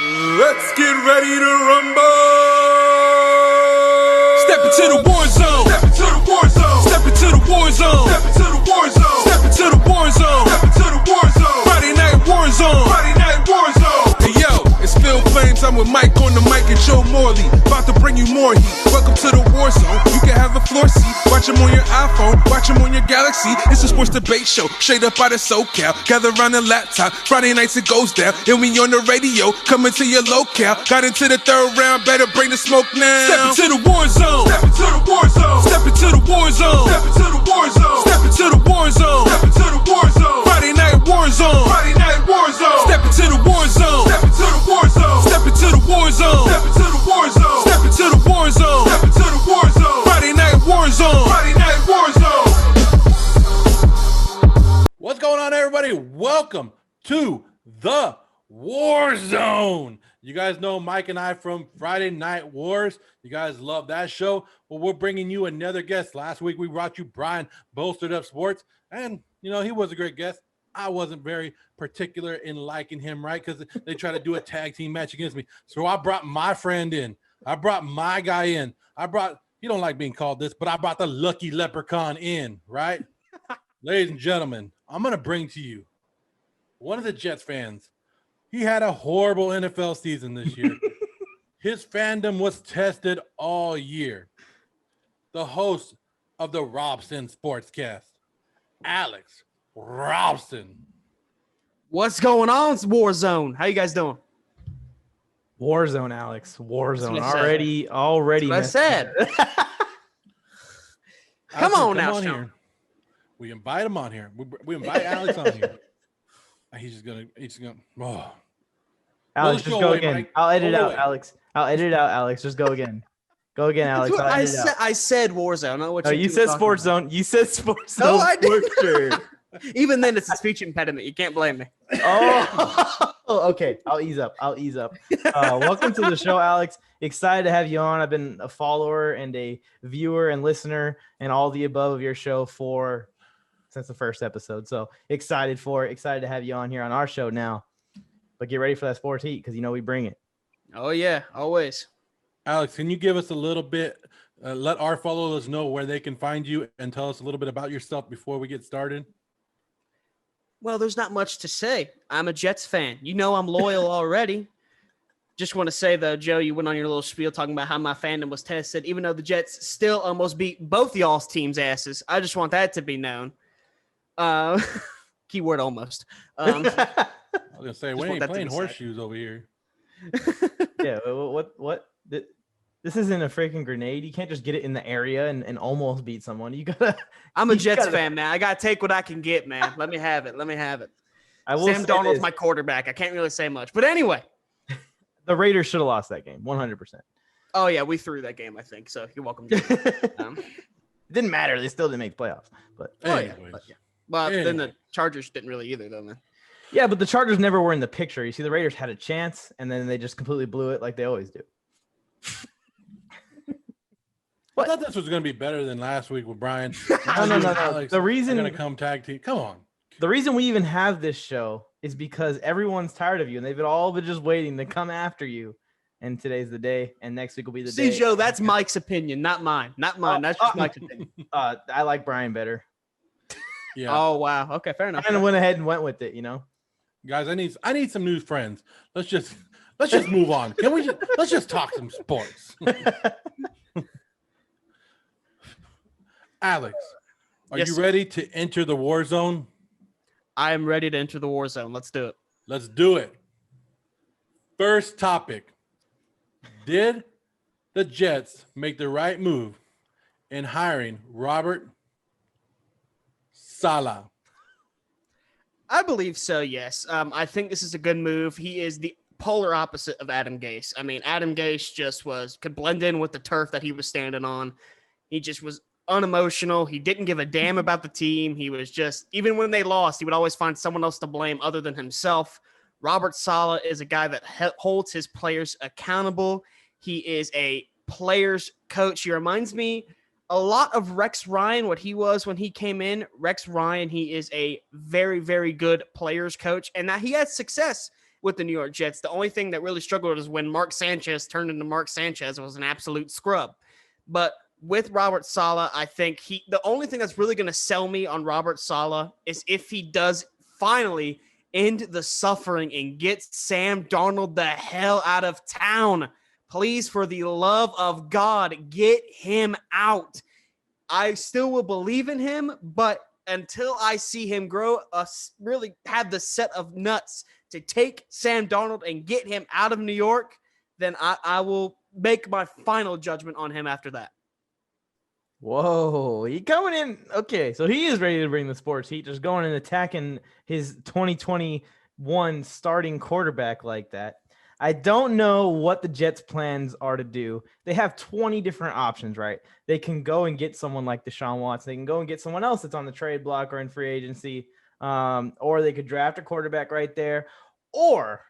Let's get ready to rumble! Step into the war zone! Step into the war zone! Step into the war zone! Step into the war zone! Step into the war zone! Step into the war zone! Friday night war zone! Friday night war zone! Hey yo, it's Phil Flames. I'm with Mike on the Mic and Joe Morley. About to bring you more heat. Welcome to the war zone. You can have a floor seat. Watch them on your iPhone. Watch them on your Galaxy. It's a sports debate show. Straight up out of SoCal. Gather around the laptop. Friday nights it goes down. And we on the radio. Coming to your locale. Got into the third round. Better bring the smoke now. Step into the war zone. Step into the war zone! Step into the war zone. Step into the war zone! Step into the war zone. Step into the war zone! Friday night war zone. Friday night war zone! Step into the war zone. Step into the war zone! Step into the war zone. Step into the war zone! Step into the war zone. Step into the war zone! Friday night war zone. Friday night war zone! What's going on, everybody? Welcome to the War Zone. You guys know Mike and I from Friday Night Wars. You guys love that show. Well, we're bringing you another guest. Last week, we brought you Brian, Bolstered Up Sports. And, you know, he was a great guest. I wasn't very particular in liking him, right? Because they tried to do a tag team match against me. So I brought my friend in. I brought my guy in. He don't like being called this, but I brought the lucky leprechaun in, right? Ladies and gentlemen, I'm going to bring to you one of the Jets fans. He had a horrible NFL season this year. His fandom was tested all year. The host of the Robson SportsCast, Alex Robson. What's going on, Warzone? How you guys doing? Warzone, Alex. Warzone. That's what Already. That's what I said. Come on now, Sean. Here. We invite him on here. We invite Alex on here. He's just gonna. Oh. Alex, just go again. Mike. I'll edit Go out, away. Alex. I'll edit it out, Alex. Just go again. Go again, Alex. That's what I'll edit it out. I said Warzone. I don't know what No, you two said were talking Sports about. Zone. You said Sports No, Zone. I didn't. For sure. Even then, it's a speech impediment. You can't blame me. Oh, okay. I'll ease up. Welcome to the show, Alex. Excited to have you on. I've been a follower and a viewer and listener and all the above of your show since the first episode. So excited to have you on here on our show now. But get ready for that sports heat because you know we bring it. Oh yeah, always. Alex, can you give us a little bit? Let our followers know where they can find you and tell us a little bit about yourself before we get started. Well, there's not much to say. I'm a Jets fan. You know I'm loyal already. Just want to say, though, Joe, you went on your little spiel talking about how my fandom was tested, even though the Jets still almost beat both y'all's team's asses. I just want that to be known. Keyword almost. I was gonna say we want ain't that to playing be horseshoes over here. Yeah, what? This isn't a freaking grenade. You can't just get it in the area and almost beat someone. You gotta. I'm a Jets fan, man. I gotta take what I can get, man. Let me have it. I will Sam say Darnold's this, my quarterback. I can't really say much, but anyway. the Raiders should have lost that game, 100%. Oh yeah, we threw that game, I think. So you're welcome. It It didn't matter. They still didn't make playoffs. But Anyways. But then Anyway. the Chargers didn't really either, though, man. yeah, but the Chargers never were in the picture. You see, the Raiders had a chance, and then they just completely blew it like they always do. I thought this was gonna be better than last week with Brian. No. Alex The are reason gonna come tag team. Come on. The reason we even have this show is because everyone's tired of you, and they've all been just waiting to come after you. And today's the day, and next week will be the See, day. Joe, that's Mike's opinion, not mine. Not mine. That's just Mike's opinion. I like Brian better. Yeah, Oh, wow. Okay, fair enough. I kind of went ahead and went with it, you know. guys, I need some new friends. Let's just move on. Can we? Let's just talk some sports. Alex, are Yes, you sir. ready to enter the war zone? I am ready to enter the war zone. Let's do it. Let's do it. First topic. Did the Jets make the right move in hiring Robert Saleh? I believe so, yes. I think this is a good move. He is the polar opposite of Adam Gase. I mean, Adam Gase just could blend in with the turf that he was standing on. He just was unemotional. He didn't give a damn about the team. He was just, even when they lost, he would always find someone else to blame other than himself. Robert Saleh is a guy that holds his players accountable. He is a players coach. He reminds me a lot of Rex Ryan, what he was when he came in. Rex Ryan, he is a very, very good players coach, and that he had success with the New York Jets. The only thing that really struggled is when Mark Sanchez turned into Mark Sanchez, was an absolute scrub. But with Robert Saleh, I think the only thing that's really going to sell me on Robert Saleh is if he does finally end the suffering and get Sam Darnold the hell out of town. Please, for the love of God, get him out. I still will believe in him, but until I see him grow, really have the set of nuts to take Sam Darnold and get him out of New York, then I will make my final judgment on him after that. Whoa, he coming in. Okay, so he is ready to bring the sports heat, just going and attacking his 2021 starting quarterback like that. I don't know what the Jets' plans are to do. They have 20 different options, right? They can go and get someone like Deshaun Watson. They can go and get someone else that's on the trade block or in free agency, or they could draft a quarterback right there, or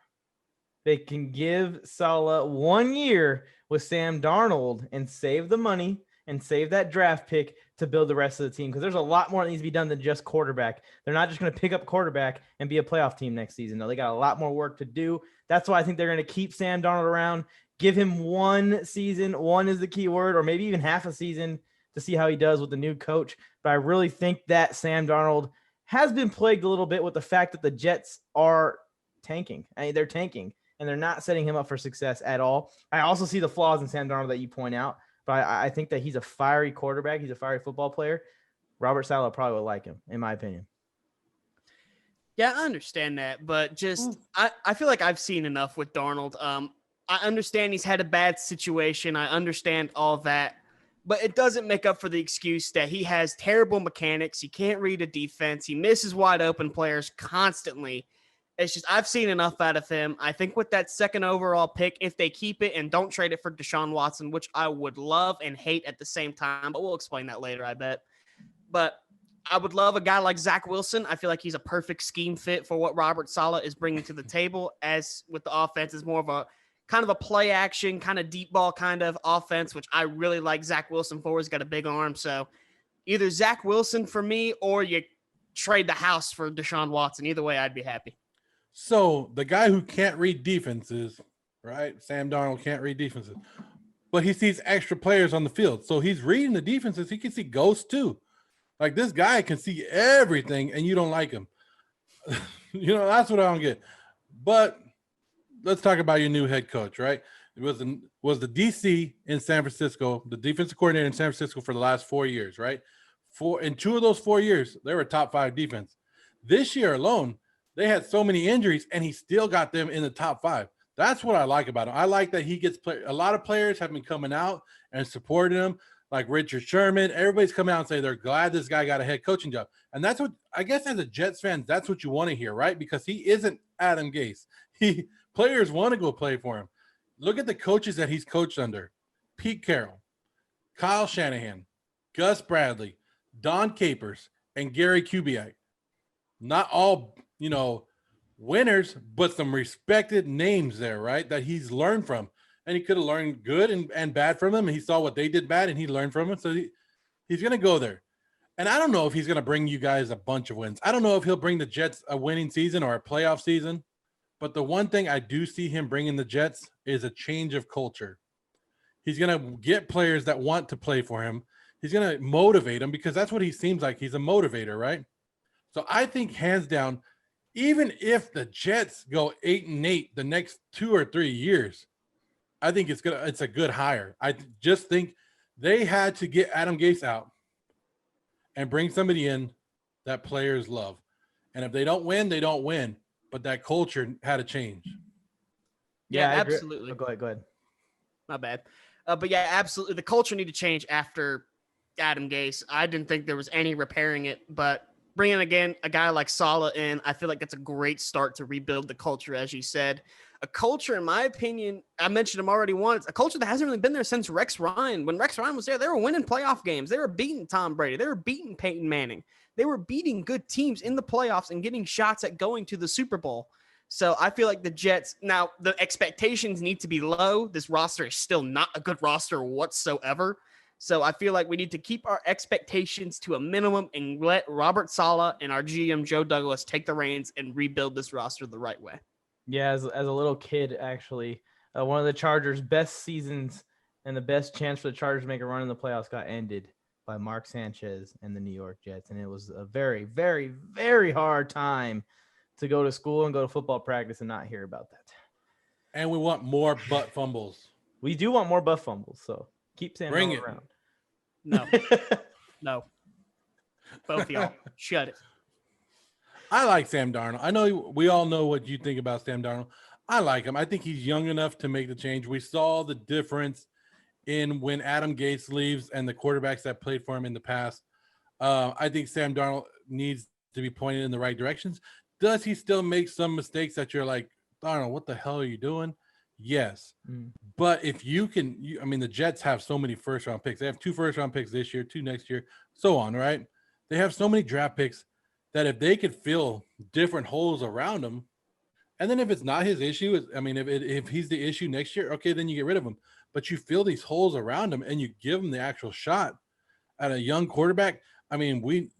they can give Saleh 1 year with Sam Darnold and save the money and save that draft pick to build the rest of the team, because there's a lot more that needs to be done than just quarterback. They're not just going to pick up quarterback and be a playoff team next season. No, they got a lot more work to do. That's why I think they're going to keep Sam Darnold around, give him 1 season. 1 is the key word, or maybe even half a season to see how he does with the new coach. But I really think that Sam Darnold has been plagued a little bit with the fact that the Jets are tanking. I mean, they're tanking, and they're not setting him up for success at all. I also see the flaws in Sam Darnold that you point out. But I think that he's a fiery quarterback. He's a fiery football player. Robert Saleh probably would like him, in my opinion. Yeah, I understand that. But just I feel like I've seen enough with Darnold. I understand he's had a bad situation. I understand all that. But it doesn't make up for the excuse that he has terrible mechanics. He can't read a defense. He misses wide open players constantly. It's just I've seen enough out of him. I think with that second overall pick, if they keep it and don't trade it for Deshaun Watson, which I would love and hate at the same time, but we'll explain that later, I bet. But I would love a guy like Zach Wilson. I feel like he's a perfect scheme fit for what Robert Saleh is bringing to the table, as with the offense is more of a kind of a play action, kind of deep ball kind of offense, which I really like Zach Wilson for. He's got a big arm. So either Zach Wilson for me, or you trade the house for Deshaun Watson. Either way, I'd be happy. So the guy who can't read defenses, right? Sam Darnold can't read defenses, but he sees extra players on the field. So he's reading the defenses. He can see ghosts too. Like, this guy can see everything, and you don't like him. That's what I don't get. But let's talk about your new head coach, right? It was the DC in San Francisco, the defensive coordinator in San Francisco for the last 4 years, right? In 2 of those 4 years, they were top 5 defense. This year alone, they had so many injuries, and he still got them in the top 5. That's what I like about him. I like that he gets a lot of players have been coming out and supporting him, like Richard Sherman. Everybody's coming out and say they're glad this guy got a head coaching job. And that's what, I guess, as a Jets fan, that's what you want to hear, right? Because he isn't Adam Gase. Players want to go play for him. Look at the coaches that he's coached under: Pete Carroll, Kyle Shanahan, Gus Bradley, Don Capers, and Gary Kubiak. Not all, winners, but some respected names there, right? That he's learned from. And he could have learned good and bad from them. And he saw what they did bad, and he learned from it. So he's going to go there. And I don't know if he's going to bring you guys a bunch of wins. I don't know if he'll bring the Jets a winning season or a playoff season. But the one thing I do see him bringing the Jets is a change of culture. He's going to get players that want to play for him. He's going to motivate them, because that's what he seems like. He's a motivator, right? So I think, hands down, even if the Jets go 8-8 the next 2 or 3 years, I think it's a good hire. I just think they had to get Adam Gase out and bring somebody in that players love. And if they don't win, they don't win. But that culture had to change. Yeah, absolutely. Oh, go ahead. My bad. But yeah, absolutely. The culture need to change after Adam Gase. I didn't think there was any repairing it, but bringing again a guy like Saleh in, I feel like that's a great start to rebuild the culture, as you said. A culture, in my opinion, I mentioned him already once, a culture that hasn't really been there since Rex Ryan. When Rex Ryan was there, they were winning playoff games. They were beating Tom Brady. They were beating Peyton Manning. They were beating good teams in the playoffs and getting shots at going to the Super Bowl. So I feel like the Jets, now the expectations need to be low. This roster is still not a good roster whatsoever. So I feel like we need to keep our expectations to a minimum and let Robert Saleh and our GM Joe Douglas take the reins and rebuild this roster the right way. Yeah, as a little kid, actually, one of the Chargers' best seasons and the best chance for the Chargers to make a run in the playoffs got ended by Mark Sanchez and the New York Jets. And it was a very, very, very hard time to go to school and go to football practice and not hear about that. And we want more butt fumbles. We do want more butt fumbles, so keep Sam Bring Darnold it. around. No, no. Both of y'all, shut it. I like Sam Darnold. I know we all know what you think about Sam Darnold. I like him. I think he's young enough to make the change. We saw the difference in when Adam Gase leaves and the quarterbacks that played for him in the past. I think Sam Darnold needs to be pointed in the right directions. Does he still make some mistakes that you're like, Darnold, what the hell are you doing? Yes. But if you can, I mean, the Jets have so many first-round picks. They have 2 first-round picks this year, 2 next year, so on, right? They have so many draft picks that if they could fill different holes around him, and then if it's not his issue, I mean, if he's the issue next year, okay, then you get rid of him. But you fill these holes around him and you give him the actual shot at a young quarterback. I mean, we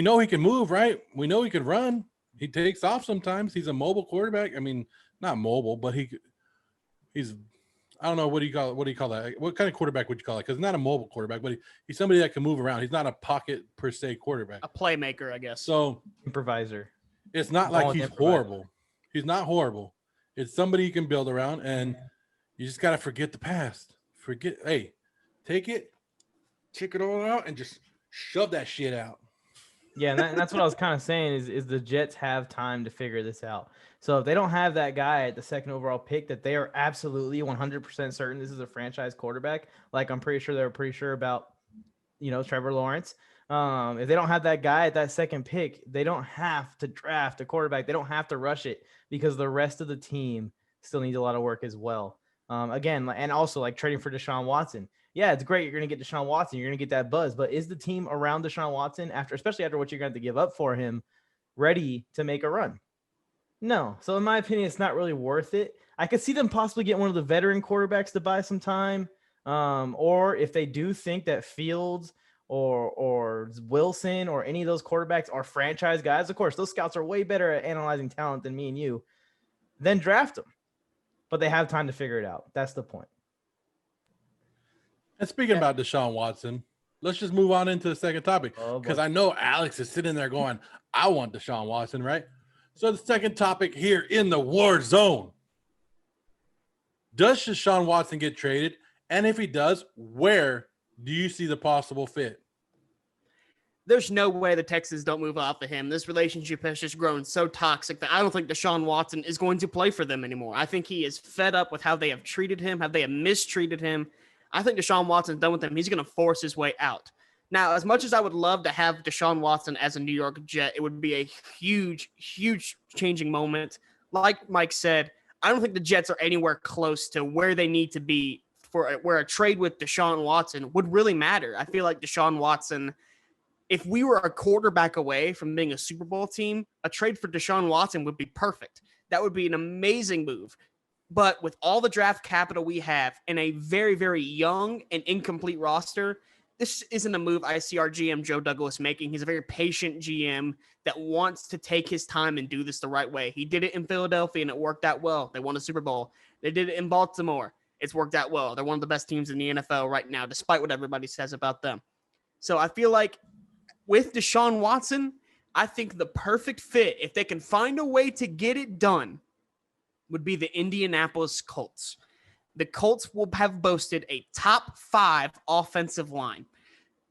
know he can move, right? We know he can run. He takes off sometimes. He's a mobile quarterback. I mean, not mobile, but he's I don't know, what do you call that? What kind of quarterback would you call it? Because not a mobile quarterback, but he's somebody that can move around. He's not a pocket per se quarterback. A playmaker, I guess. So Improviser. it's not like he's horrible. He's not horrible. It's somebody you can build around, and you just got to forget the past. Hey, take it, check it all out, and just shove that shit out. Yeah, and that's what I was kind of saying is the Jets have time to figure this out. So if they don't have that guy at the 2nd overall pick that they are absolutely 100% certain this is a franchise quarterback, like I'm pretty sure they were pretty sure about, Trevor Lawrence. If they don't have that guy at that 2nd pick, they don't have to draft a quarterback. They don't have to rush it because the rest of the team still needs a lot of work as well. Again, and also like trading for Deshaun Watson. Yeah, it's great. You're going to get Deshaun Watson. You're going to get that buzz. But is the team around Deshaun Watson, especially after what you're going to have to give up for him, ready to make a run? No. So in my opinion, it's not really worth it. I could see them possibly get one of the veteran quarterbacks to buy some time. Or if they do think that Fields or Wilson or any of those quarterbacks are franchise guys, of course, those scouts are way better at analyzing talent than me and you, then draft them. But they have time to figure it out. That's the point. And speaking about Deshaun Watson, let's just move on into the second topic, because I know Alex is sitting there going, I want Deshaun Watson, right? So the second topic here in the war zone. Does Deshaun Watson get traded? And if he does, where do you see the possible fit? There's no way the Texans don't move off of him. This relationship has just grown so toxic that I don't think Deshaun Watson is going to play for them anymore. I think he is fed up with how they have treated him, how they have mistreated him. I think Deshaun Watson's done with him. He's going to force his way out. Now, as much as I would love to have Deshaun Watson as a New York Jet, it would be a huge, huge changing moment. Like Mike said, I don't think the Jets are anywhere close to where they need to be for where a trade with Deshaun Watson would really matter. I feel like Deshaun Watson, if we were a quarterback away from being a Super Bowl team, a trade for Deshaun Watson would be perfect. That would be an amazing move. But with all the draft capital we have and a very, very young and incomplete roster, this isn't a move I see our GM Joe Douglas making. He's a very patient GM that wants to take his time and do this the right way. He did it in Philadelphia and it worked out well. They won a Super Bowl. They did it in Baltimore. It's worked out well. They're one of the best teams in the NFL right now, despite what everybody says about them. So I feel like with Deshaun Watson, I think the perfect fit, if they can find a way to get it done, would be the Indianapolis Colts. The Colts will have boasted a top 5 offensive line.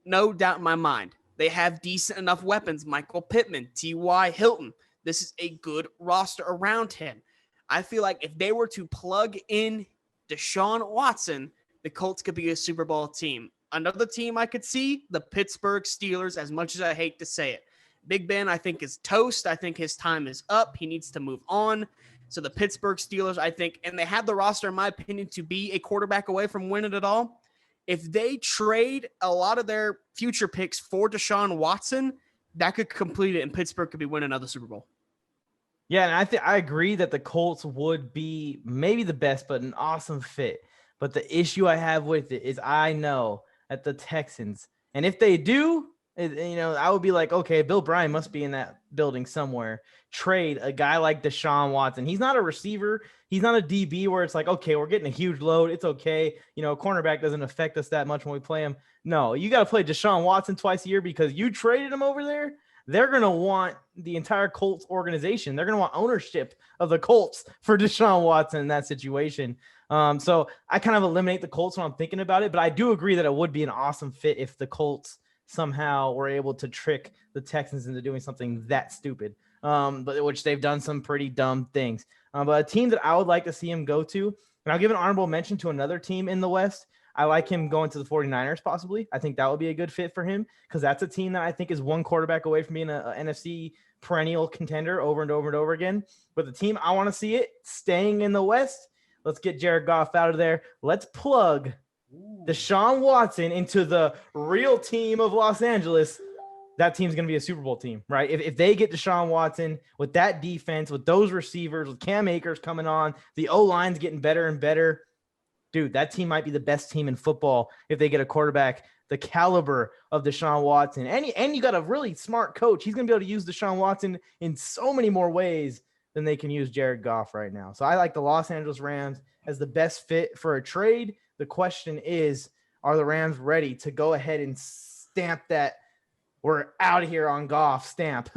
No doubt in my mind. They have decent enough weapons. Michael Pittman, T.Y. Hilton. This is a good roster around him. I feel like if they were to plug in Deshaun Watson, the Colts could be a Super Bowl team. Another team I could see, the Pittsburgh Steelers, as much as I hate to say it. Big Ben, I think, is toast. I think his time is up. He needs to move on. So the Pittsburgh Steelers, I think, and they have the roster, in my opinion, to be a quarterback away from winning it all. If they trade a lot of their future picks for Deshaun Watson, that could complete it, and Pittsburgh could be winning another Super Bowl. Yeah, and I agree that the Colts would be maybe the best, but an awesome fit. But the issue I have with it is I know that the Texans, and if they do, I would be like, okay, Bill Bryan must be in that building somewhere. Trade a guy like Deshaun Watson. He's not a receiver. He's not a DB where it's like, okay, we're getting a huge load. It's okay. Cornerback doesn't affect us that much when we play him. No, you got to play Deshaun Watson twice a year because you traded him over there. They're going to want the entire Colts organization. They're going to want ownership of the Colts for Deshaun Watson in that situation. So I kind of eliminate the Colts when I'm thinking about it, but I do agree that it would be an awesome fit if the Colts somehow were able to trick the Texans into doing something that stupid, but which they've done some pretty dumb things. But a team that I would like to see him go to, and I'll give an honorable mention to another team in the West. I like him going to the 49ers possibly. I think that would be a good fit for him because that's a team that I think is one quarterback away from being a NFC perennial contender over and over and over again. But the team I want to see it staying in the West, let's get Jared Goff out of there. Let's plug Deshaun Watson into the real team of Los Angeles. That team's going to be a Super Bowl team, right? If they get Deshaun Watson with that defense, with those receivers, with Cam Akers coming on, the O-line's getting better and better. Dude, that team might be the best team in football if they get a quarterback the caliber of Deshaun Watson. And you got a really smart coach. He's going to be able to use Deshaun Watson in so many more ways than they can use Jared Goff right now. So I like the Los Angeles Rams as the best fit for a trade. The question is, are the Rams ready to go ahead and stamp that we're out of here on Goff stamp?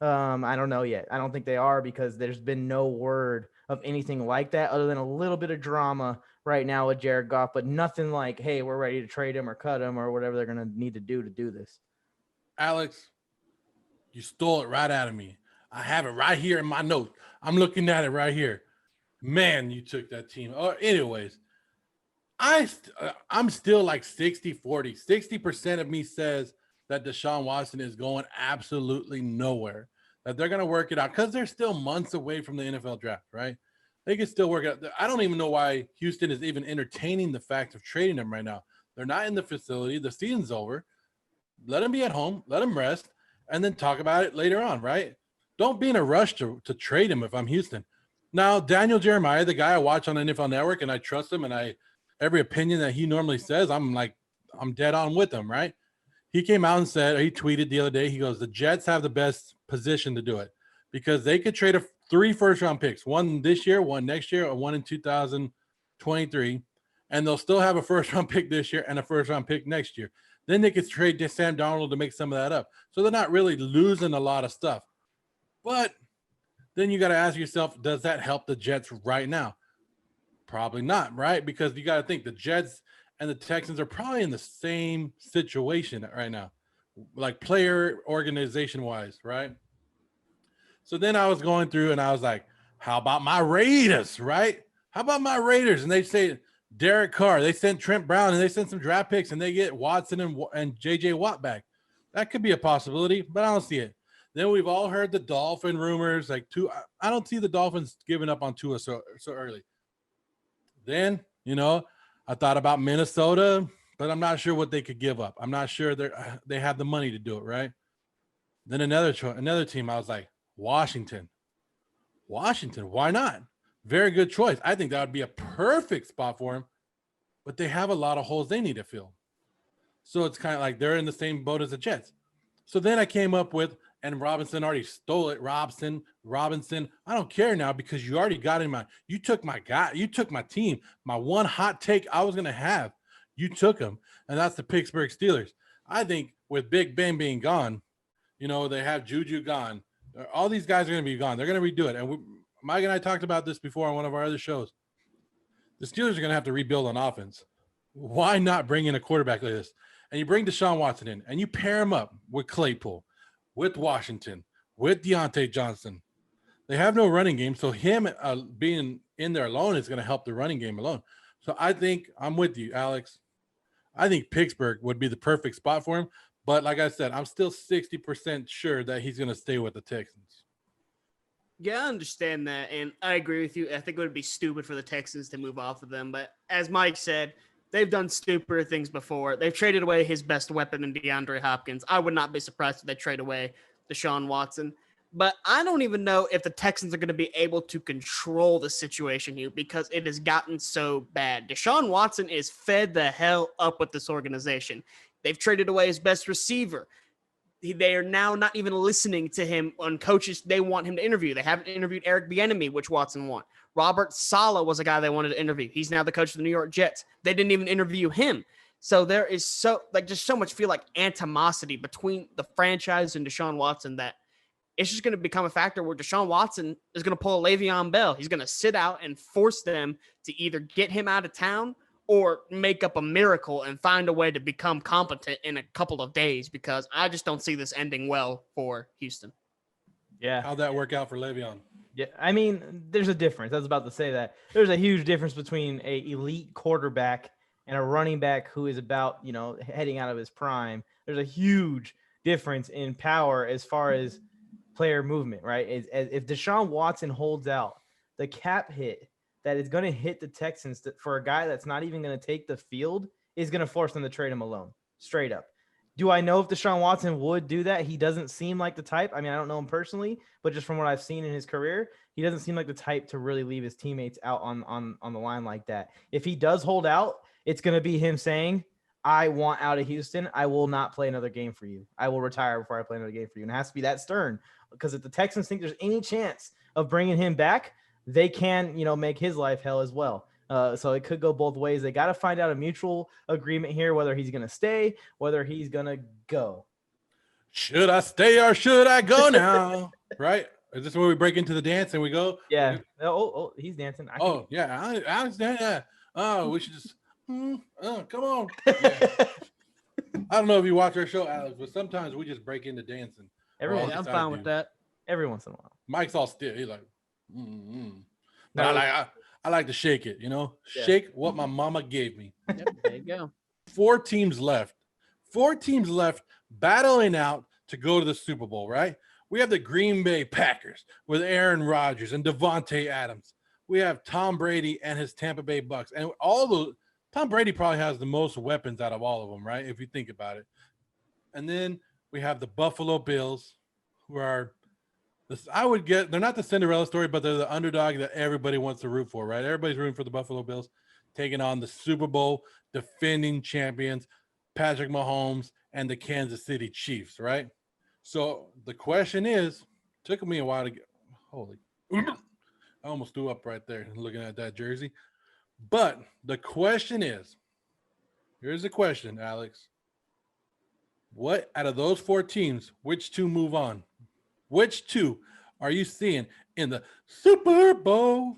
I don't know yet. I don't think they are because there's been no word of anything like that other than a little bit of drama right now with Jared Goff, but nothing like, hey, we're ready to trade him or cut him or whatever they're going to need to do this. Alex, you stole it right out of me. I have it right here in my notes. I'm looking at it right here. Man, you took that team. Anyways, I'm still like 60-40. 60% of me says that Deshaun Watson is going absolutely nowhere, that they're going to work it out because they're still months away from the NFL draft, right? They can still work it out. I don't even know why Houston is even entertaining the fact of trading him right now. They're not in the facility. The season's over. Let him be at home. Let him rest, and then talk about it later on, right? Don't be in a rush to trade him if I'm Houston. Now, Daniel Jeremiah, the guy I watch on the NFL Network, and I trust him, and every opinion that he normally says, I'm dead on with him, right? He came out and said, he tweeted the other day, he goes, the Jets have the best position to do it because they could trade 3 first-round picks, one this year, one next year, or one in 2023, and they'll still have a first-round pick this year and a first-round pick next year. Then they could trade Sam Darnold to make some of that up. So they're not really losing a lot of stuff. But then you got to ask yourself, does that help the Jets right now? Probably not, right? Because you got to think the Jets and the Texans are probably in the same situation right now, like player organization-wise, right? So then I was going through and I was like, how about my Raiders, right? How about my Raiders? And they say Derek Carr. They sent Trent Brown and they sent some draft picks and they get Watson and J.J. Watt back. That could be a possibility, but I don't see it. Then we've all heard the Dolphin rumors. I don't see the Dolphins giving up on Tua so early. Then, I thought about Minnesota, but I'm not sure what they could give up. I'm not sure they have the money to do it, right? Then another team, I was like, Washington, why not? Very good choice. I think that would be a perfect spot for him, but they have a lot of holes they need to fill. So it's kind of like they're in the same boat as the Jets. So then I came up with, and Robinson already stole it. Robson, I don't care now because you already got in you took my guy, you took my team, my one hot take I was going to have. You took him, and that's the Pittsburgh Steelers. I think with Big Ben being gone, they have Juju gone. All these guys are going to be gone. They're going to redo it. And Mike and I talked about this before on one of our other shows. The Steelers are going to have to rebuild on offense. Why not bring in a quarterback like this? And you bring Deshaun Watson in, and you pair him up with Claypool, with Washington, with Deontay Johnson. They have no running game, so him being in there alone is going to help the running game alone. So I think I'm with you, Alex. I think Pittsburgh would be the perfect spot for him. But like I said, I'm still 60% sure that he's going to stay with the Texans. Yeah, I understand that, and I agree with you. I think it would be stupid for the Texans to move off of them. But as Mike said, they've done stupider things before. They've traded away his best weapon in DeAndre Hopkins. I would not be surprised if they trade away Deshaun Watson. But I don't even know if the Texans are going to be able to control the situation here because it has gotten so bad. Deshaun Watson is fed the hell up with this organization. They've traded away his best receiver. they are now not even listening to him on coaches they want him to interview. They haven't interviewed Eric Bieniemy, which Watson want. Robert Saleh was a guy they wanted to interview. He's now the coach of the New York Jets. They didn't even interview him. So there is just so much feel like animosity between the franchise and Deshaun Watson that it's just going to become a factor where Deshaun Watson is going to pull a Le'Veon Bell. He's going to sit out and force them to either get him out of town or make up a miracle and find a way to become competent in a couple of days, because I just don't see this ending well for Houston. Yeah. How'd that work out for Le'Veon? Yeah, I mean, there's a difference. I was about to say that. There's a huge difference between a elite quarterback and a running back who is about, heading out of his prime. There's a huge difference in power as far as player movement, right? If Deshaun Watson holds out, the cap hit that is going to hit the Texans for a guy that's not even going to take the field is going to force them to trade him alone, straight up. Do I know if Deshaun Watson would do that? He doesn't seem like the type. I mean, I don't know him personally, but just from what I've seen in his career, he doesn't seem like the type to really leave his teammates out on the line like that. If he does hold out, it's going to be him saying, I want out of Houston. I will not play another game for you. I will retire before I play another game for you. And it has to be that stern, because if the Texans think there's any chance of bringing him back, they can, make his life hell as well. So it could go both ways. They got to find out a mutual agreement here, whether he's going to stay, whether he's going to go. Should I stay or should I go now? Right? Is this where we break into the dance and we go? Yeah. Oh, he's dancing. Yeah. I understand that. Oh, we should just, come on. Yeah. I don't know if you watch our show, Alex, but sometimes we just break into dancing. I'm fine with that. Every once in a while. Mike's all stiff. He's like, But No. I like to shake it, Yeah. Shake what my mama gave me. Yep, there you go. 4 teams left. 4 teams left battling out to go to the Super Bowl, right? We have the Green Bay Packers with Aaron Rodgers and Devontae Adams. We have Tom Brady and his Tampa Bay Bucks. And Tom Brady probably has the most weapons out of all of them, right? If you think about it. And then we have the Buffalo Bills, who are they're not the Cinderella story, but they're the underdog that everybody wants to root for, right? Everybody's rooting for the Buffalo Bills, taking on the Super Bowl defending champions, Patrick Mahomes and the Kansas City Chiefs, right? So the question is, took me a while to get, I almost threw up right there looking at that jersey. But the question is, here's the question, Alex. What out of those 4 teams, which 2 move on? Which 2 are you seeing in the Super Bowl?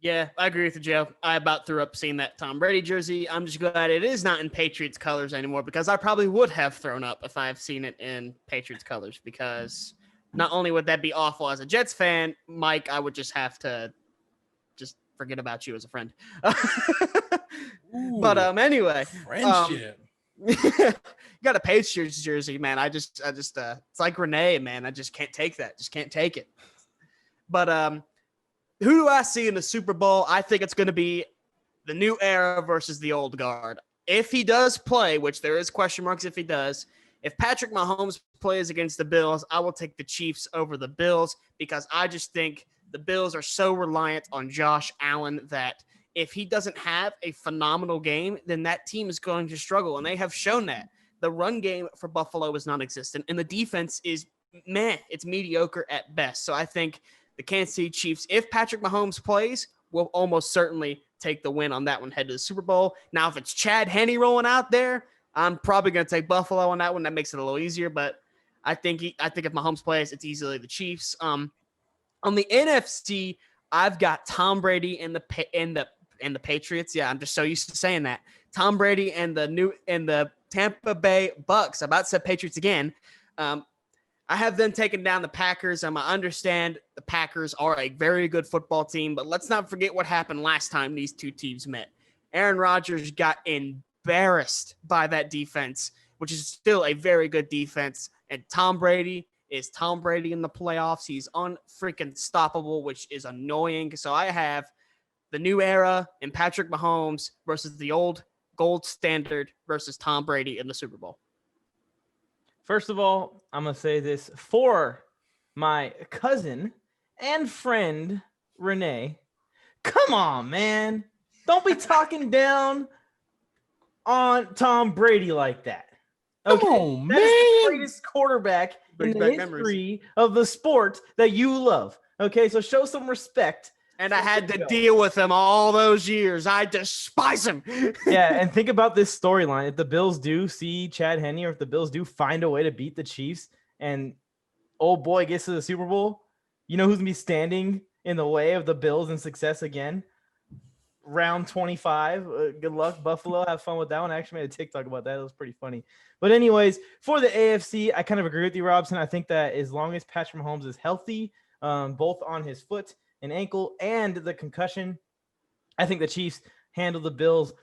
Yeah, I agree with you, Joe. I about threw up seeing that Tom Brady jersey. I'm just glad it is not in Patriots colors anymore, because I probably would have thrown up if I've seen it in Patriots colors, because not only would that be awful as a Jets fan, Mike, I would just have to just forget about you as a friend. Ooh, but anyway, friendship. you got a Patriots jersey, man. I just it's like Renee, man. I just can't take that. Just can't take it. But who do I see in the Super Bowl? I think it's going to be the new era versus the old guard. If he does play, which there is question marks if he does, if Patrick Mahomes plays against the Bills, I will take the Chiefs over the Bills, because I just think the Bills are so reliant on Josh Allen that if he doesn't have a phenomenal game, then that team is going to struggle, and they have shown that. The run game for Buffalo is non-existent, and the defense is it's mediocre at best. So I think the Kansas City Chiefs, if Patrick Mahomes plays, will almost certainly take the win on that one, head to the Super Bowl. Now, if it's Chad Henne rolling out there, I'm probably going to take Buffalo on that one. That makes it a little easier, but I think if Mahomes plays, it's easily the Chiefs. On the NFC, I've got Tom Brady and the Patriots. Yeah, I'm just so used to saying that. Tom Brady and the Tampa Bay Bucks. I about said Patriots again. I have them taking down the Packers. I understand the Packers are a very good football team, but let's not forget what happened last time these 2 teams met. Aaron Rodgers got embarrassed by that defense, which is still a very good defense. And Tom Brady is Tom Brady in the playoffs. He's unfreaking stoppable, which is annoying. So I have the new era and Patrick Mahomes versus the old gold standard versus Tom Brady in the Super Bowl. First of all, I'm going to say this for my cousin and friend, Renee. Come on, man. Don't be talking down on Tom Brady like that. Okay, on, that is the man. greatest quarterback in Brings the back history of the sport that you love. Okay, so show some respect. And I had to deal with him all those years. I despise him. Yeah, and think about this storyline. If the Bills do see Chad Henne, or if the Bills do find a way to beat the Chiefs, and old boy gets to the Super Bowl, you know who's gonna be standing in the way of the Bills and success again? Round 25. Good luck, Buffalo. Have fun with that one. I actually made a TikTok about that. It was pretty funny. But anyways, for the AFC, I kind of agree with you, Robson. I think that as long as Patrick Mahomes is healthy, both on his foot and ankle and the concussion, I think the Chiefs handle the Bills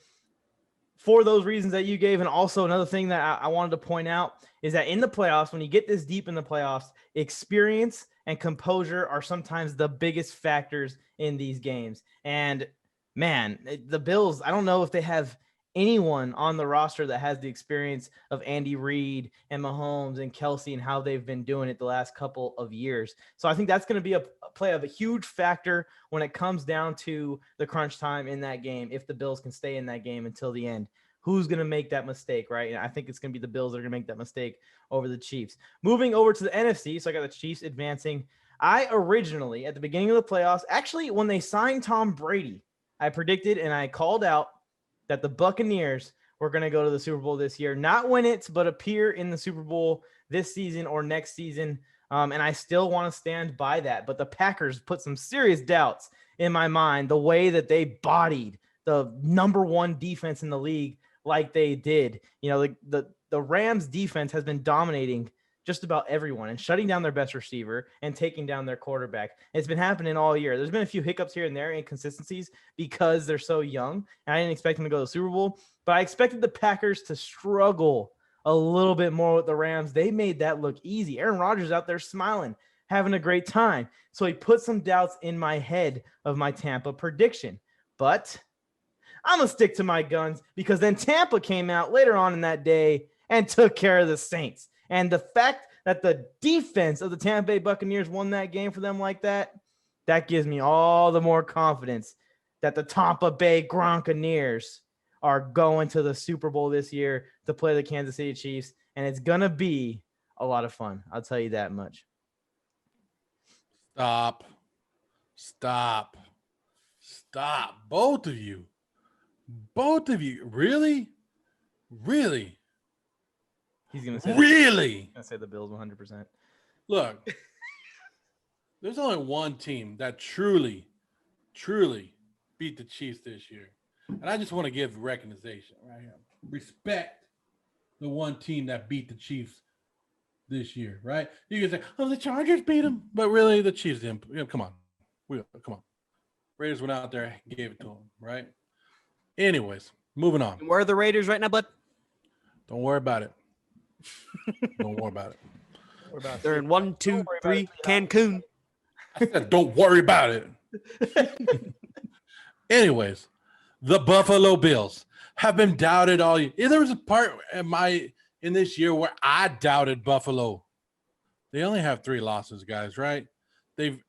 for those reasons that you gave. And also another thing that I wanted to point out is that in the playoffs, when you get this deep in the playoffs, experience and composure are sometimes the biggest factors in these games. And man, the Bills, I don't know if they have anyone on the roster that has the experience of Andy Reid and Mahomes and Kelsey and how they've been doing it the last couple of years. So I think that's going to be a play of a huge factor when it comes down to the crunch time in that game. If the Bills can stay in that game until the end, who's going to make that mistake, right? And I think it's going to be the Bills that are going to make that mistake over the Chiefs. Moving over to the NFC, so I got the Chiefs advancing. I originally, at the beginning of the playoffs, actually when they signed Tom Brady, I predicted and I called out that the Buccaneers were going to go to the Super Bowl this year, not win it, but appear in the Super Bowl this season or next season. And I still want to stand by that. But the Packers put some serious doubts in my mind, the way that they bodied the number one defense in the league like they did. You know, the Rams defense has been dominating just about everyone and shutting down their best receiver and taking down their quarterback. It's been happening all year. There's been a few hiccups here and there, inconsistencies, because they're so young. And I didn't expect them to go to the Super Bowl, but I expected the Packers to struggle a little bit more with the Rams. They made that look easy. Aaron Rodgers out there smiling, having a great time. So he put some doubts in my head of my Tampa prediction. But I'm going to stick to my guns, because then Tampa came out later on in that day and took care of the Saints. And the fact that the defense of the Tampa Bay Buccaneers won that game for them like that, that gives me all the more confidence that the Tampa Bay Gronkaneers are going to the Super Bowl this year to play the Kansas City Chiefs. And it's going to be a lot of fun. I'll tell you that much. Stop. Both of you. Really? He's going to say Really? I say the Bills 100%. Look, there's only one team that truly beat the Chiefs this year. And I just want to give recognition right here. Respect the one team that beat the Chiefs this year, right? You can say, oh, the Chargers beat them. But really, the Chiefs didn't. Come on. Come on. Raiders went out there and gave it to them, right? Anyways, moving on. Where are the Raiders right now, bud? Don't worry about it. Don't worry about it. They're in 1, 2, 3 Cancun. I said, don't worry about it. Anyways, the Buffalo Bills have been doubted all year. There was a part in this year where I doubted Buffalo. They only have 3 losses, guys, right?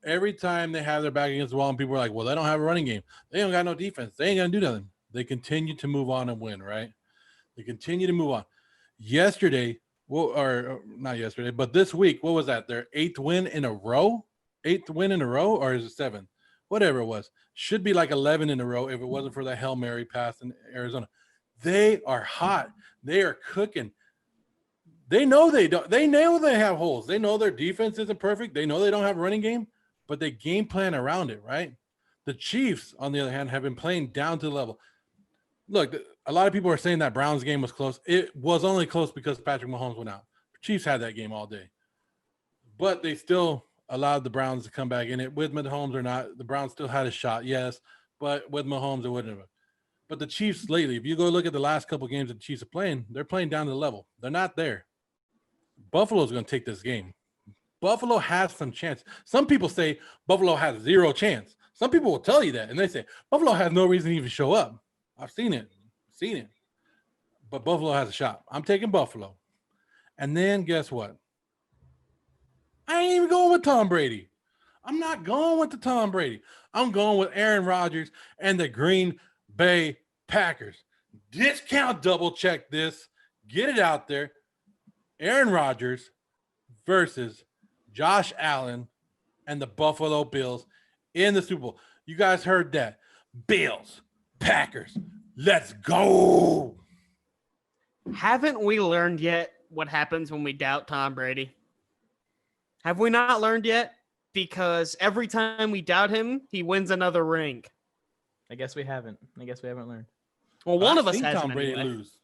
Every time they have their back against the wall, and people are like, well, they don't have a running game. They don't got no defense. They ain't gonna do nothing. They continue to move on and win, right? They continue to move on. Yesterday, or not yesterday, but this week, what was that? Their 8th win in a row? 8th win in a row, or is it 7th? Whatever it was. Should be like 11 in a row if it wasn't for that Hail Mary pass in Arizona. They are hot. They are cooking. They know they don't. They know they have holes. They know their defense isn't perfect. They know they don't have a running game, but they game plan around it, right? The Chiefs, on the other hand, have been playing down to the level. Look, a lot of people are saying that Browns game was close. It was only close because Patrick Mahomes went out. The Chiefs had that game all day. But they still allowed the Browns to come back in it. With Mahomes or not, the Browns still had a shot, yes. But with Mahomes, it wouldn't have. But the Chiefs lately, if you go look at the last couple games that the Chiefs are playing, they're playing down to the level. They're not there. Buffalo's going to take this game. Buffalo has some chance. Some people say Buffalo has 0 chance. Some people will tell you that, and they say Buffalo has no reason to even show up. I've seen it. But Buffalo has a shot. I'm taking Buffalo. And then guess what? I ain't even going with Tom Brady. I'm not going with the Tom Brady. I'm going with Aaron Rodgers and the Green Bay Packers. Discount double check this. Get it out there. Aaron Rodgers versus Josh Allen and the Buffalo Bills in the Super Bowl. You guys heard that. Bills, Packers, let's go. Haven't we learned yet what happens when we doubt Tom Brady? Have we not learned yet? Because every time we doubt him, he wins another ring. I guess we haven't learned. Well, one I've of us seen hasn't Tom Brady anyway. lose.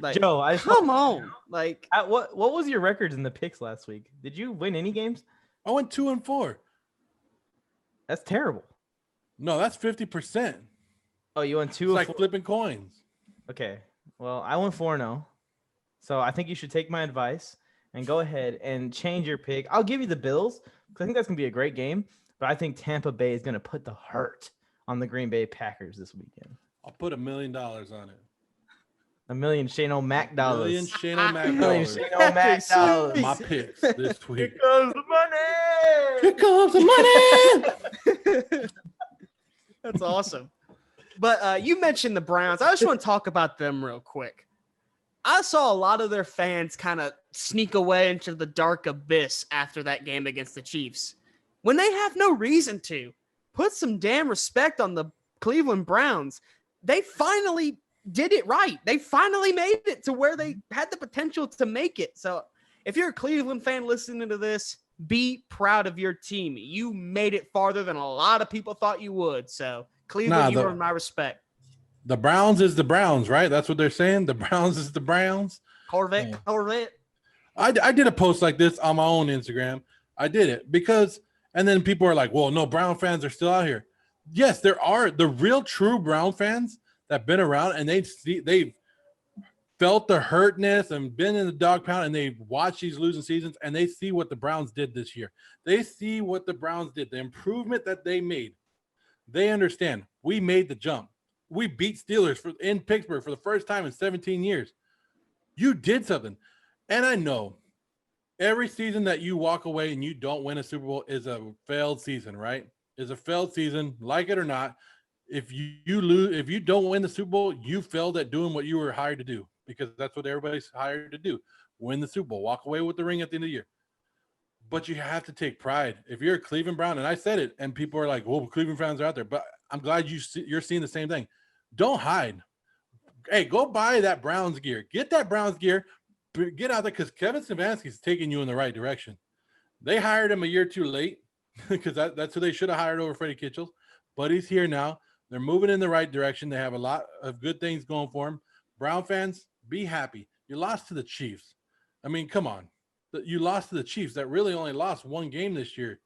Like, Joe, come on. Like, what was your records in the picks last week? Did you win any games? I went 2-4. That's terrible. No, that's 50%. Oh, you won It's 2 like of 4. flipping coins. Okay. Well, I went 4-0. So I think you should take my advice and go ahead and change your pick. I'll give you the Bills because I think that's going to be a great game. But I think Tampa Bay is going to put the hurt on the Green Bay Packers this weekend. I'll put $1 million on it. $1 million Shane O'Mac dollars. Million Shane O'Mac $1 million dollars. Shane O'Mac dollars. My picks this week. Here comes the money. Here comes the money. that's awesome. But you mentioned the Browns. I just want to talk about them real quick. I saw a lot of their fans kind of sneak away into the dark abyss after that game against the Chiefs when they have no reason to. Put some damn respect on the Cleveland Browns. They finally did it right. They finally made it to where they had the potential to make it. So if you're a Cleveland fan listening to this, be proud of your team. You made it farther than a lot of people thought you would. So Cleveland, you earn my respect. The Browns is the Browns, right? That's what they're saying. The Browns is the Browns. Corvette. I did a post like this on my own Instagram. I did it because, and then people are like, well, no, Brown fans are still out here. Yes, there are the real true Brown fans that have been around and they've felt the hurtness and been in the dog pound and they've watched these losing seasons and they see what the Browns did this year. They see what the Browns did, the improvement that they made. They understand we made the jump. We beat Steelers in Pittsburgh for the first time in 17 years. You did something. And I know every season that you walk away and you don't win a Super Bowl is a failed season, right? Is a failed season, like it or not. If you lose, if you don't win the Super Bowl, you failed at doing what you were hired to do because that's what everybody's hired to do. Win the Super Bowl, walk away with the ring at the end of the year. But you have to take pride. If you're a Cleveland Brown, and I said it, and people are like, well, Cleveland fans are out there, but I'm glad you're seeing the same thing. Don't hide. Hey, go buy that Browns gear. Get that Browns gear. Get out there because Kevin Stefanski's taking you in the right direction. They hired him a year too late because that's who they should have hired over Freddie Kitchell. But he's here now. They're moving in the right direction. They have a lot of good things going for them. Brown fans, be happy. You lost to the Chiefs. I mean, come on. You lost to the Chiefs that really only lost one game this year.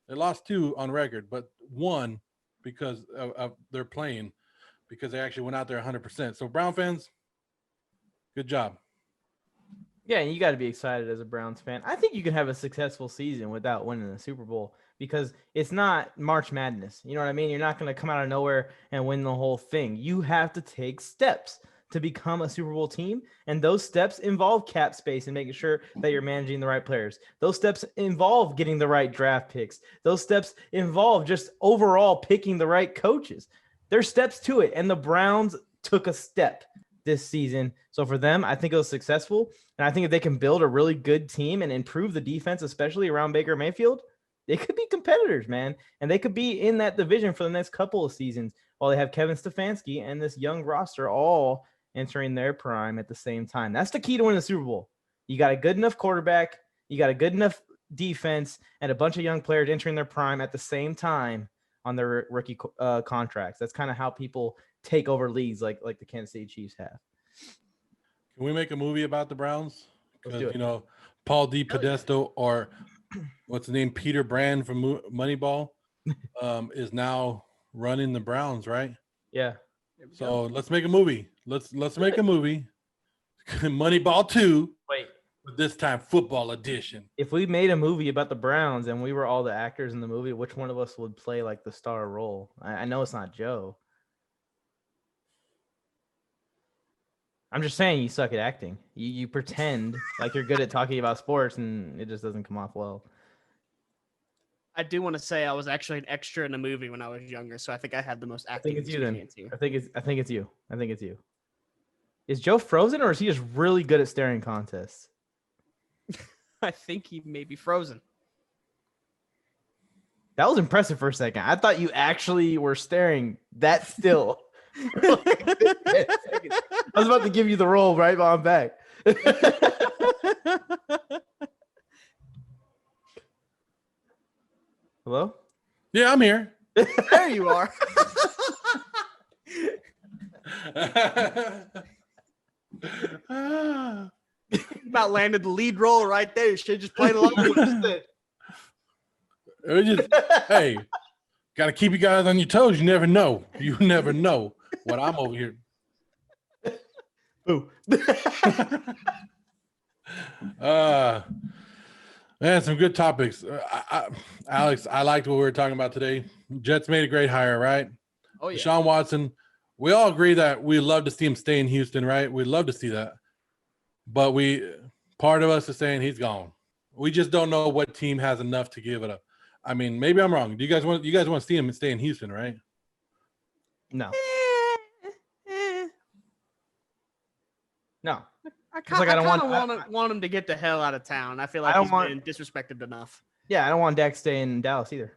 They lost 2 on record, but 1 because of their playing. Because they actually went out there 100%. So Brown fans, good job. Yeah, and you got to be excited as a Browns fan. I think you can have a successful season without winning the Super Bowl because it's not March Madness. You know what I mean? You're not going to come out of nowhere and win the whole thing. You have to take steps to become a Super Bowl team, and those steps involve cap space and making sure that you're managing the right players. Those steps involve getting the right draft picks. Those steps involve just overall picking the right coaches. There's steps to it, and the Browns took a step this season. So for them, I think it was successful, and I think if they can build a really good team and improve the defense, especially around Baker Mayfield, they could be competitors, man, and they could be in that division for the next couple of seasons while they have Kevin Stefanski and this young roster all entering their prime at the same time. That's the key to winning the Super Bowl. You got a good enough quarterback, you got a good enough defense, and a bunch of young players entering their prime at the same time on their rookie contracts. That's kind of how people take over leagues like the Kansas City Chiefs have. Can we make a movie about the Browns? Let's do it. You know, Paul D. Podesto or what's the name? Peter Brand from Moneyball is now running the Browns, right? Yeah. So let's make a movie. Let's make a movie. Moneyball 2. Wait. But this time football edition. If we made a movie about the Browns and we were all the actors in the movie, which one of us would play like the star role? I know it's not Joe. I'm just saying you suck at acting. You pretend like you're good at talking about sports and it just doesn't come off well. I do want to say I was actually an extra in a movie when I was younger, so I think I had the most I acting think it's you then. experience here. I think it's you. Is Joe frozen or is he just really good at staring contests? I think he may be frozen. That was impressive for a second. I thought you actually were staring that still. I was about to give you the roll right while I'm back. Hello? Yeah, I'm here. There you are. About landed the lead role right there. You should just play along with it. Hey, got to keep you guys on your toes. You never know. You never know what I'm over here. Ooh. Man, some good topics. Alex, I liked what we were talking about today. Jets made a great hire, right? Oh, yeah. Deshaun Watson. We all agree that we love to see him stay in Houston, right? We'd love to see that. But part of us is saying he's gone. We just don't know what team has enough to give it up. I mean, maybe I'm wrong. Do you guys want to see him stay in Houston, right? No. Eh. No. I like I don't want him to get the hell out of town. I feel like I don't he's want- been disrespected enough. Yeah, I don't want Dak staying in Dallas either.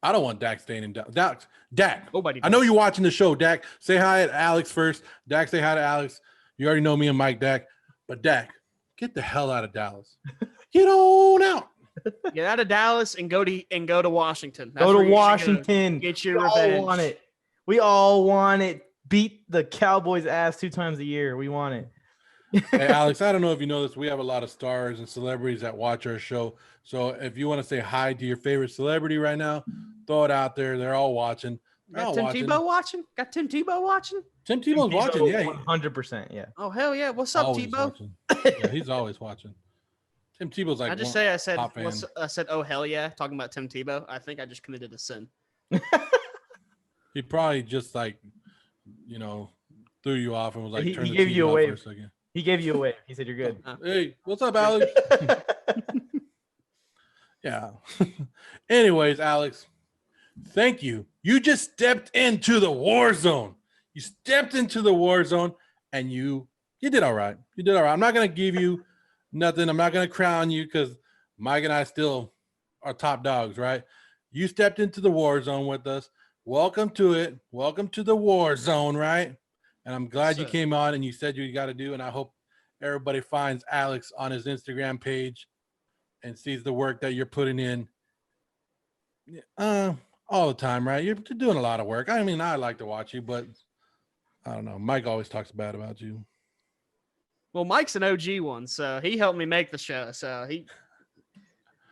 I don't want Dak staying in Dallas. Dak. Nobody I know does. you're watching the show, Dak. Say hi to Alex first. Dak, say hi to Alex. You already know me and Mike, Dak. But Dak, get the hell out of Dallas. Get on out. Get out of Dallas and go to Washington. That's Go where to you should go. Washington. Get your We revenge. all want it. We all want it. Beat the Cowboys' ass 2 times a year. We want it. Hey, Alex, I don't know if you know this. We have a lot of stars and celebrities that watch our show. So if you want to say hi to your favorite celebrity right now, throw it out there. They're all watching. They're Got all Tim watching. Tebow watching? Got Tim Tebow watching? Tim Tebow's watching. Yeah, 100%. Yeah. Oh, hell yeah. What's up, always Tebow? watching. Yeah, he's always watching. Tim Tebow's like. I said, oh, hell yeah, talking about Tim Tebow. I think I just committed a sin. He probably just threw you off and was like, He turn the gave TV you a off wave. for a second. He gave you a wave. He said you're good. Hey, what's up, Alex? Yeah. Anyways, Alex, thank you. You just stepped into the war zone. You stepped into the war zone and you did all right. You did all right. I'm not going to give you nothing. I'm not going to crown you because Mike and I still are top dogs, right? You stepped into the war zone with us. Welcome to it. Welcome to the war zone, right? And I'm glad you came on and you said you got to do. And I hope everybody finds Alex on his Instagram page and sees the work that you're putting in all the time, right? You're doing a lot of work. I mean, I like to watch you, but I don't know. Mike always talks bad about you. Well, Mike's an OG one, so he helped me make the show. So he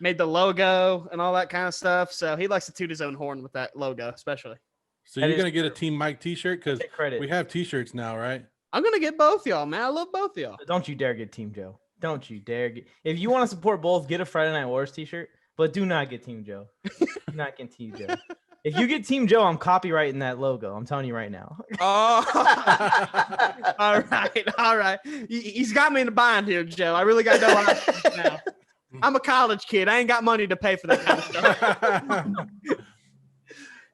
made the logo and all that kind of stuff. So he likes to toot his own horn with that logo, especially. So That you're is going to get a true. Team Mike t-shirt because Take credit. we have t-shirts now, right? I'm going to get both y'all, man. I love both y'all. Don't you dare get Team Joe. Don't you dare get. If you want to support both, get a Friday Night Wars t-shirt, but do not get Team Joe. Do not get Team Joe. If you get Team Joe, I'm copyrighting that logo. I'm telling you right now. Oh, all right. He's got me in a bind here, Joe. I really got no idea now. I'm a college kid. I ain't got money to pay for that kind of stuff.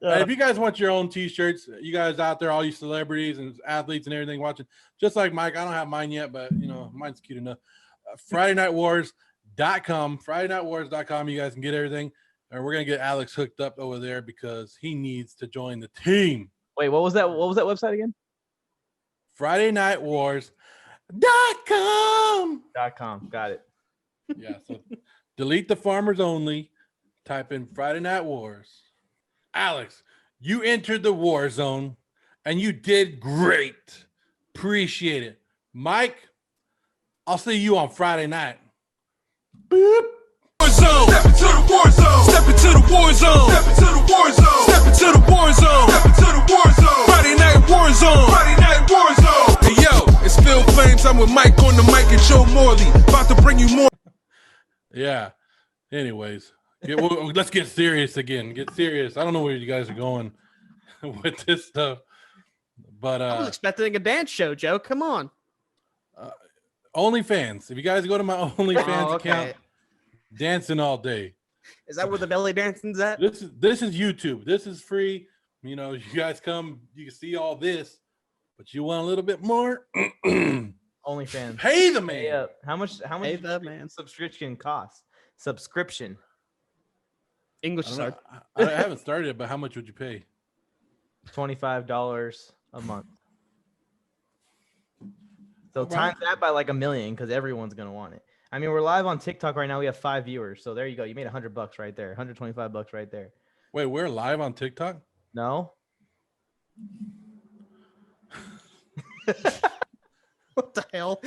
Hey, if you guys want your own t-shirts, you guys out there, all you celebrities and athletes and everything watching, just like Mike, I don't have mine yet, but mine's cute enough. FridayNightWars.com, FridayNightWars.com. You guys can get everything. And we're going to get Alex hooked up over there because he needs to join the team. Wait, what was that? What was that website again? FridayNightWars.com. .com. Got it. Yeah, so delete the farmers only. Type in Friday Night Wars. Alex, you entered the war zone and you did great. Appreciate it. Mike, I'll see you on Friday night. Boop. War zone. Step into the war zone. Step into the war zone. Step into the war zone. Step into the war zone. Step into the war zone. Friday night war zone. Friday night war zone. Hey, yo, it's Phil Flames. I'm with Mike on the Mic and Joe Morley. About to bring you more. Yeah. Anyways, let's get serious again. Get serious. I don't know where you guys are going with this stuff. But I was expecting a dance show, Joe. Come on. OnlyFans. If you guys go to my OnlyFans okay. account, dancing all day. Is that where the belly dancing's at? This is YouTube. This is free. You guys come, you can see all this, but you want a little bit more? OnlyFans. Pay the Pay man. up. How much Hey, does the man. subscription cost? Subscription. English I, is don't hard. know. I haven't started it, but how much would you pay? $25 a month. So Alright. times that by like 1 million because everyone's gonna want it. I mean, we're live on TikTok right now. We have 5 viewers. So there you go. You made $100 right there. $125 right there. Wait, we're live on TikTok? No? What the hell?